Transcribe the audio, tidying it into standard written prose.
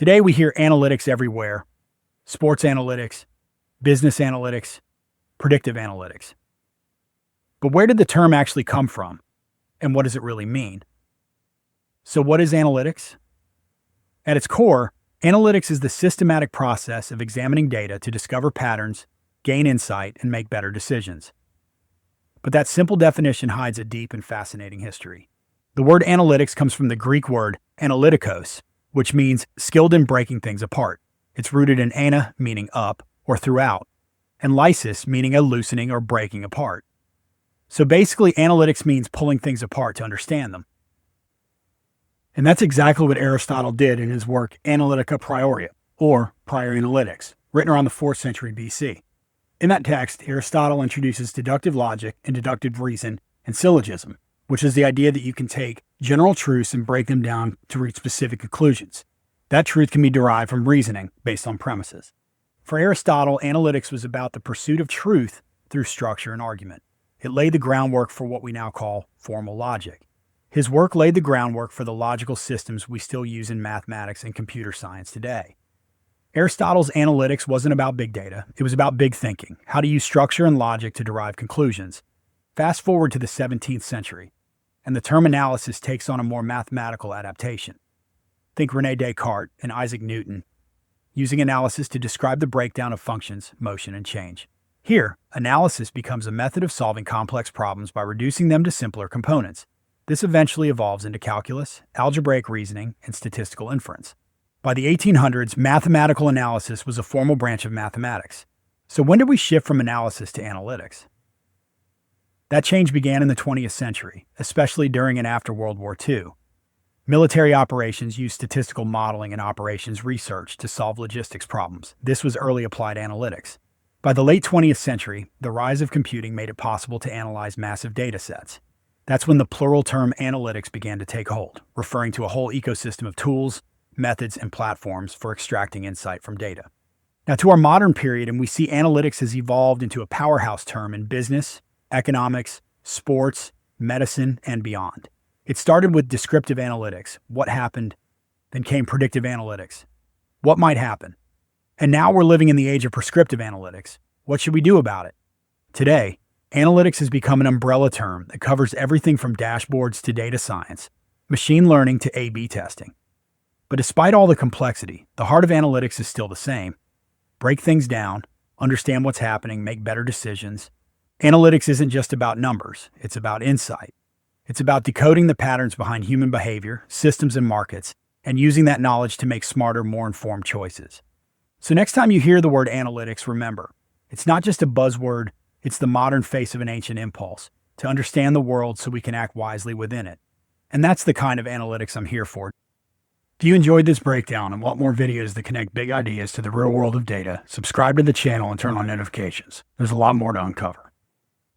Today we hear analytics everywhere: sports analytics, business analytics, predictive analytics. But where did the term actually come from? And what does it really mean? So what is analytics? At its core, analytics is the systematic process of examining data to discover patterns, gain insight, and make better decisions. But that simple definition hides a deep and fascinating history. The word analytics comes from the Greek word analytikos, which means skilled in breaking things apart. It's rooted in ana, meaning up or throughout, and lysis, meaning a loosening or breaking apart. So basically, analytics means pulling things apart to understand them. And that's exactly what Aristotle did in his work Analytica Prioria, or Prior Analytics, written around the 4th century BC. In that text, Aristotle introduces deductive logic and deductive reason and syllogism, which is the idea that you can take general truths and break them down to reach specific conclusions. That truth can be derived from reasoning based on premises. For Aristotle, analytics was about the pursuit of truth through structure and argument. It laid the groundwork for what we now call formal logic. His work laid the groundwork for the logical systems we still use in mathematics and computer science today. Aristotle's analytics wasn't about big data, it was about big thinking, how to use structure and logic to derive conclusions. Fast forward to the 17th century, and the term analysis takes on a more mathematical adaptation. Think René Descartes and Isaac Newton, using analysis to describe the breakdown of functions, motion, and change. Here, analysis becomes a method of solving complex problems by reducing them to simpler components. This eventually evolves into calculus, algebraic reasoning, and statistical inference. By the 1800s, mathematical analysis was a formal branch of mathematics. So when did we shift from analysis to analytics? That change began in the 20th century, especially during and after World War II. Military operations used statistical modeling and operations research to solve logistics problems. This was early applied analytics. By the late 20th century, the rise of computing made it possible to analyze massive data sets. That's when the plural term analytics began to take hold, referring to a whole ecosystem of tools, methods, and platforms for extracting insight from data. Now to our modern period, and we see analytics has evolved into a powerhouse term in business, economics, sports, medicine, and beyond. It started with descriptive analytics, what happened, then came predictive analytics, what might happen. And now we're living in the age of prescriptive analytics. What should we do about it? Today, analytics has become an umbrella term that covers everything from dashboards to data science, machine learning to A/B testing. But despite all the complexity, the heart of analytics is still the same. Break things down, understand what's happening, make better decisions. Analytics isn't just about numbers, it's about insight. It's about decoding the patterns behind human behavior, systems, and markets, and using that knowledge to make smarter, more informed choices. So next time you hear the word analytics, remember, it's not just a buzzword, it's the modern face of an ancient impulse, to understand the world so we can act wisely within it. And that's the kind of analytics I'm here for. If you enjoyed this breakdown and want more videos that connect big ideas to the real world of data, subscribe to the channel and turn on notifications. There's a lot more to uncover.